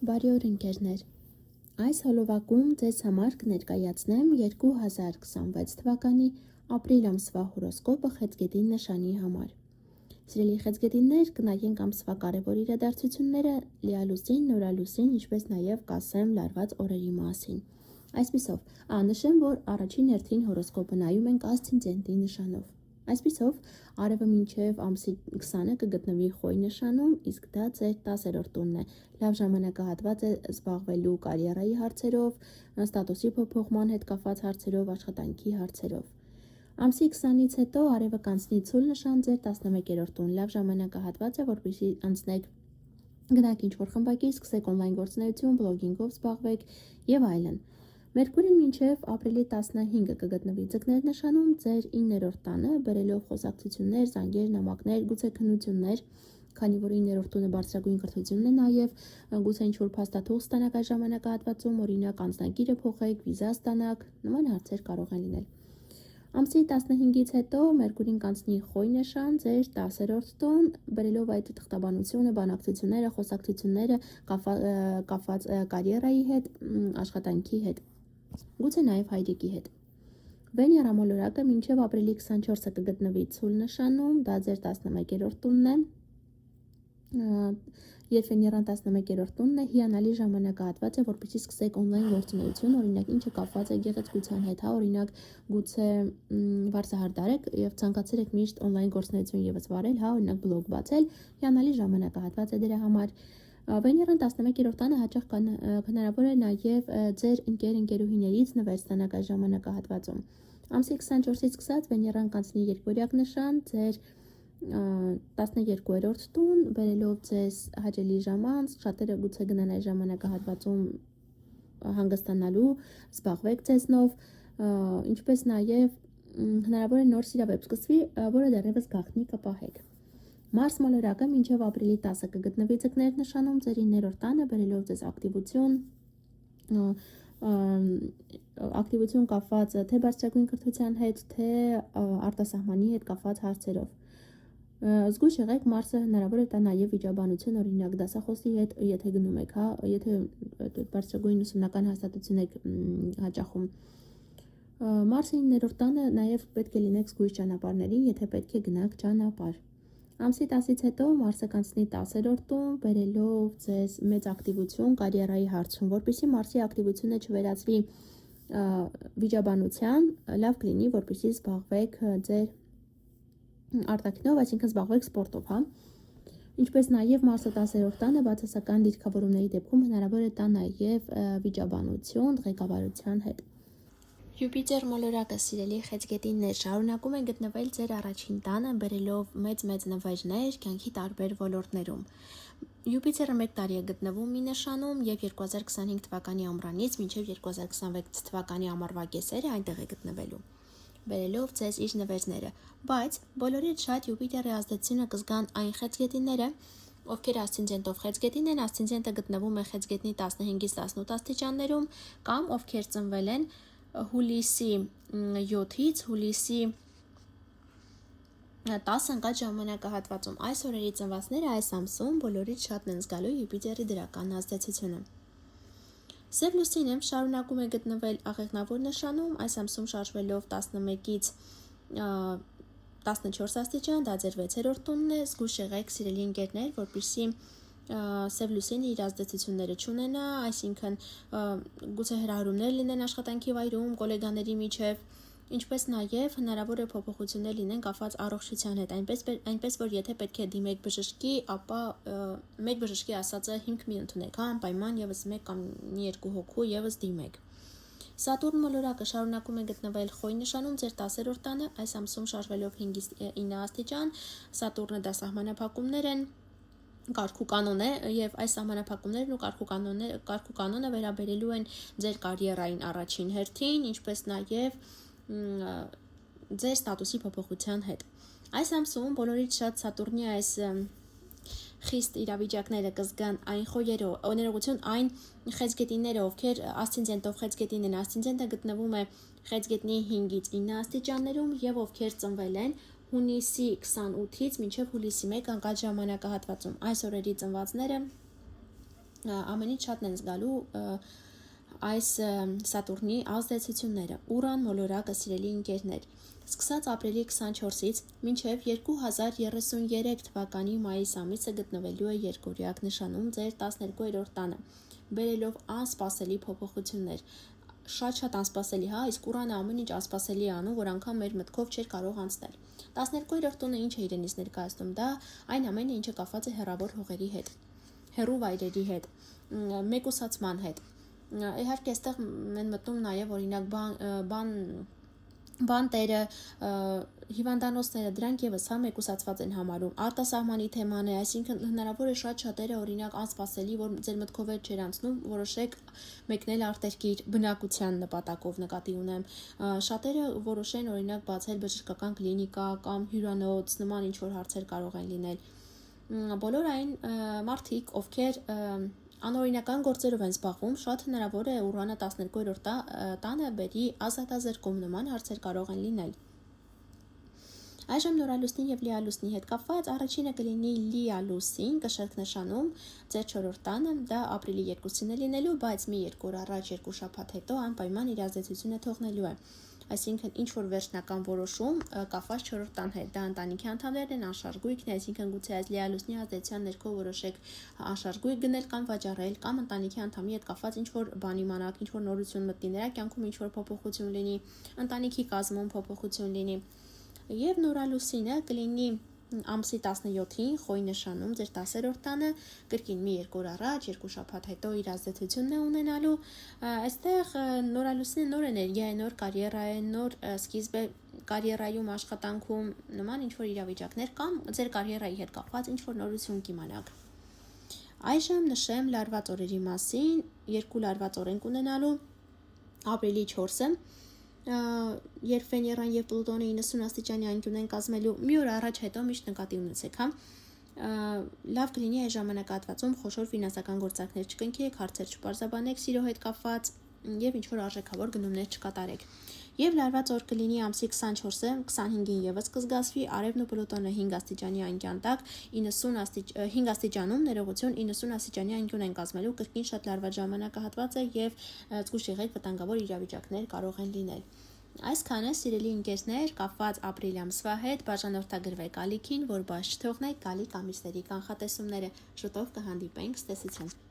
Բարի օր ընկերներ, այս հոլովակում ձեզ համար կներկայացնեմ 2026 թվականի ապրիլ ամսվա հորոսկոպը խեցգետի նշանի համար։ Սիրելի խեցգետիններ, կնայենք ամսվա կարևոր իրադարձությունները, լիալուսին, նորալուսին, ինչպես նաև կասեմ լարված օրերի մասին։ Այսպիսով, նշեմ, որ առաջին հերթին հորոսկոպը նայում ենք ասցենդենտի նշանով։ Այսպիսով, արևը մինչև ամսի 20-ը կգտնվի խոյ նշանում, իսկ դա ձեր 10-րդ տունն է։ Լավ ժամանակահատված է զբաղվելու կարիերայի հարցերով, ստատուսի փոփոխման հետ կապված հարցերով, աշխատանքի հարցերով։ Ամսի 20-ից հետո արևը կանցնի ցուլ նշան ձեր 11-րդ տուն։ Լավ ժամանակահատված է, որպեսզի անցնեք գնաք ինչ-որ խմբակի, սկսեք օնլայն գործունեություն, բլոգինգով զբաղվեք եւ այլն։ Մերկուրին մինչև ապրիլի 15-ը կգտնվի ձկներ նշանում ձեր 9-րդ տանը, բերելով խոսակցություններ, զանգեր, նամակներ, գուցե քննություններ, քանի որ 9-րդ տունը բարձրագույն կրթությունն է նաև, գուցե ինչ-որ փաստաթուղթ ստանաք այս ժամանակահատվածում, օրինակ անձնագիրը փոխեք, վիզա ստանաք, նման հարցեր կարող են լինել։ Ամսի 15-ից հետո Մերկուրին կանցնի խոյ նշան ձեր 10-րդ տուն, բերելով այդ թղթաբանությունը, բանակցությունները, խոսակցությունները կապված կարիերայի հետ, աշխատանքի հետ, գուցե նաև հայրիկի հետ։ Վեներա մոլորակը մինչև ապրիլի 24-ը կգտնվի ցուլ նշանում, դա ձեր 11-րդ տունն է։ Երբ Վեներան 11-րդ տունն է, հիանալի ժամանակահատված է, որպեսզի սկսեք օնլայն գործունեություն, օրինակ ինչը կապված է գեղեցկության հետ, օրինակ գուցե վարսահարդար եք եւ ցանկացել եք միշտ օնլայն գործունեություն եւս վարել, օրինակ բլոգ բացել, հիանալի ժամանակահատված է դրա համար։ Վեներան 11-րդ տանը հաճախ հնարավոր է նաև ձեր ընկերուհիներից նվեր ստանաք այս ժամանակահատվածում։ Ամսի 24-ից սկսած Վեներան կանցնի երկորյակ նշան ձեր 12-րդ տուն, բերելով ձեզ հաճելի ժամանց, շատերը գուցե գնան այս ժամանակահատվածում հանգստանալու, զբաղվեք ձեզնով, ինչպես նաև հնարավոր է նոր սիրավեպ սկսվի, որը դեռևս գաղտնի կպահեք։ Մարս մոլորակը մինչև ապրիլի 10-ը կգտնվի ձկներ նշանում ձեր 9-րդ տանը, բերելով ձեզ ակտիվություն կապված թե բարձրագույն կրթության հետ, թե արտասահմանի հետ կապված հարցերով։ Զգույշ եղեք, Մարսը հնարավոր է տա նաև վիճաբանություն, օրինակ դասախոսի հետ, եթե գնում եք, եթե բարձրագույն ուսումնական հաստատություն եք հաճախում։ Մարսի 9-րդ տանը նաև պետք է լինեք զգույշ ճանապարհներին, եթե պետք է գնաք ճանապարհ։ Ամսի 10-ից հետո Մարսը կանցնի 10-րդ տուն, բերելով ձեզ մեծ ակտիվություն կարիերայի հարցում, որպեսզի Մարսի ակտիվությունը չվերածվի վիճաբանության, լավ կլինի, որպեսզի զբաղվեք ձեր արտաքինով, այսինքն զբաղվեք սպորտով, Ինչպես նաև Մարսը 10-րդ տանը բացասական դիրքավորումների դեպքում հնարավոր է տա նաև վիճաբանություն ղեկավարության հետ։ Յուպիտեր մոլորակը, սիրելի խեցգետիններ, շարունակում է գտնվել ձեր առաջին տանը, բերելով մեծ նվերներ կյանքի տարբեր ոլորտներում։ Յուպիտերը 1 տարի է գտնվում մի նշանում եւ 2025 թվականի ամռանից մինչեւ 2026 թվականի ամառվա կեսերը այնտեղ է գտնվելու, բերելով ձեզ իր նվերները, բայց բոլորից շատ Յուպիտերի ազդեցությունը կզգան այն խեցգետինները, ովքեր ասցենդենտով խեցգետին են, ասցենդենտը գտնվում է խեցգետնի 15-ից 18 աստիճաններում, կամ ովքեր ծնվել են հուլիսի 7-ից հուլիսի 10 ընկած ժամանակահատվածում։ Այս օրերի ծնվածները այս ամսում բոլորից շատ են զգալու Յուպիտերի դրական ազդեցությունը։ Սև լուսինը շարունակում է գտնվել աղեղնավոր նշանում, այս ամսում շարժվելով 11-ից 14 աստիճան, դա ձեր 6-րդ տունն է, զգույշ եղեք սիրելի ընկերներ, որպեսզի Սև լուսինը իր ազդեցությունները չունենա, այսինքն գուցե հրահրումներ լինեն աշխատանքի վայրում, գոլեգաների միջև, ինչպես նաև հնարավոր է փոփոխություններ լինեն կապված առողջության հետ, այնպես որ եթե պետք է դիմեք բժշկի, ապա մեկ բժշկի ասածը հիմք մի ընդունեք, անպայման եւս մեկ կամ 2 հոգու եւս դիմեք։ Սատուրն մոլորակը շարունակում է գտնվել խոյ նշանում ձեր 10-րդ տանը, այս ամսում շարժվելով 5-ից 9 աստիճան, Սատուրնը դա սահմանափակումներ են, կարգուկանոն է եւ այս սահմանափակումներն ու կարգուկանոնը վերաբերելու են ձեր կարիերային առաջին հերթին, ինչպես նաև ձեր ստատուսի փոփոխության հետ։ Այս ամսում բոլորից շատ Սատուրնի այս խիստ իրավիճակները կզգան այն խոյերով, օրինակ այն խեցգետինները, ովքեր ասցենդենտով խեցգետին են, ասցենդենտը գտնվում է խեցգետնի 5-ից 9 աստիճաններում եւ ովքեր ծնվել են հունիսի 28-ից մինչև հուլիսի 1 անկած ժամանակահատվածում։ Այս օրերի ծնվածները ամենից շատն են զգալու այս Սատուրնի ազդեցությունները։ Ուրան մոլորակը, սիրելի ընկերներ, սկսած ապրիլի 24-ից մինչև 2033 թվականի մայիս ամիսը գտնվելու է երկօրյակ նշանում ձեր 12-րդ տանը, բերելով անսպասելի փոփոխություններ։ Շատ անսպասելի, հա, իսկ Ուրանը ամեն ինչ անսպասելի է անում, որ անգամ մեր մտքով չէր կարող անցնել։ 12-րդ տունը ինչ է իրենից ներկայացնում, դա այն ամենը, ինչը կապված է հեռավոր հողերի հետ, հեռու վայրերի հետ, մեկուսացման հետ։ Իհարկե, այստեղ են մտնում նաև օրինակ բանտերը, հիվանդանոցները, դրանք եւս հա մեկուսացված են համարում։ Արտասահմանի թեման է, այսինքն հնարավոր է շատ շատերը օրինակ անսպասելի, որ ձեր մտքով չէր անցնում, որոշեք մեկնել արտերկիր բնակության նպատակով նկատի ունեմ։ Շատերը որոշեն օրինակ բացել բժշկական կլինիկա կամ հյուրանոց, նման ինչ որ հարցեր կարող են լինել։ Բոլոր այն մարդիկ, ովքեր անօրինական գործերով են զբաղվում, շատ հնարավոր է Ուրանը 12-րդ տանը բերի ազատազրկում, նման հարցեր կարող են լինել։ Այժմ նորալուսնի եւ լիալուսնի հետ կապված առաջինը կլինի լիալուսին, կշերք նշանում ձեր 4-րդ տանը, դա ապրիլի 2-ին է լինելու, բայց մի 2 օր առաջ, 2 շաբաթ հետո անպայման իր ազդեցությունը թողնելու է։ Այսինքն ինչ որ վերջնական որոշում կապված 4-րդ տան հետ, դա ընտանիքի անդամներն են, անշարժույթն է, այսինքն գուցե այս լիալուսնի ազդեցության ներքո որոշեք անշարժույթ գնել կամ վաճառել, կամ ընտանիքի անդամի հետ կապված ինչ որ բան իմանաք, ինչ որ նորություն մտնի նրա կյանքում, ինչ որ փոփոխություն լինի, ընտանիքի կազմում փոփոխություն լինի։ Եվ նորալուսինը կլինի ամսի 17-ին խոյ նշանում ձեր 10-րդ տանը, կրկին մի 2 օր առաջ, 2 շաբաթ հետո իր ազդեցությունն է ունենալու։ Այստեղ նորալուսինը նոր էներգիա է, նոր կարիերա է, նոր սկիզբ է կարիերայում, աշխատանքում, նման ինչ որ իրավիճակներ կամ ձեր կարիերայի հետ կապված ինչ որ նորություն կիմանաք։ Այժմ նշեմ լարված օրերի մասին, 2 լարված օր ենք ունենալու ապրիլի 4-ը, երբ Վեներան եւ Պլուտոնը 90 աստիճանի անկյուն են կազմելու, մի օր առաջ հետո միշտ նկատի ունեցեք, հա։ Լավ կլինի այս ժամանակահատվածում խոշոր ֆինանսական գործարքներ չկնքեք, հարցեր չպարզաբանեք սիրո հետ կապված եւ ինչ որ արժեքավոր գնումներ չկատարեք։ Եվ լարված օր կլինի ամսի 24-ը, 25-ին եւս կզգացվի Արևն ու Պլուտոնը 5 աստիճանի անկյան տակ, 5 աստիճանում ներողություն 90 աստիճանի անկյուն են կազմելու, կրկին շատ լարված ժամանակահատված է եւ զգուշ եղեք, վտանգավոր իրավիճակներ կարող են լինել։ Այսքանը, սիրելի ընկերներ, կապված ապրիլ ամսվա հետ, բաժանորդագրվեք ալիքին, որ բաց չթողնեք գալիք ամիսների կանխատեսումները։ Շուտով կհանդիպենք, ցտեսություն։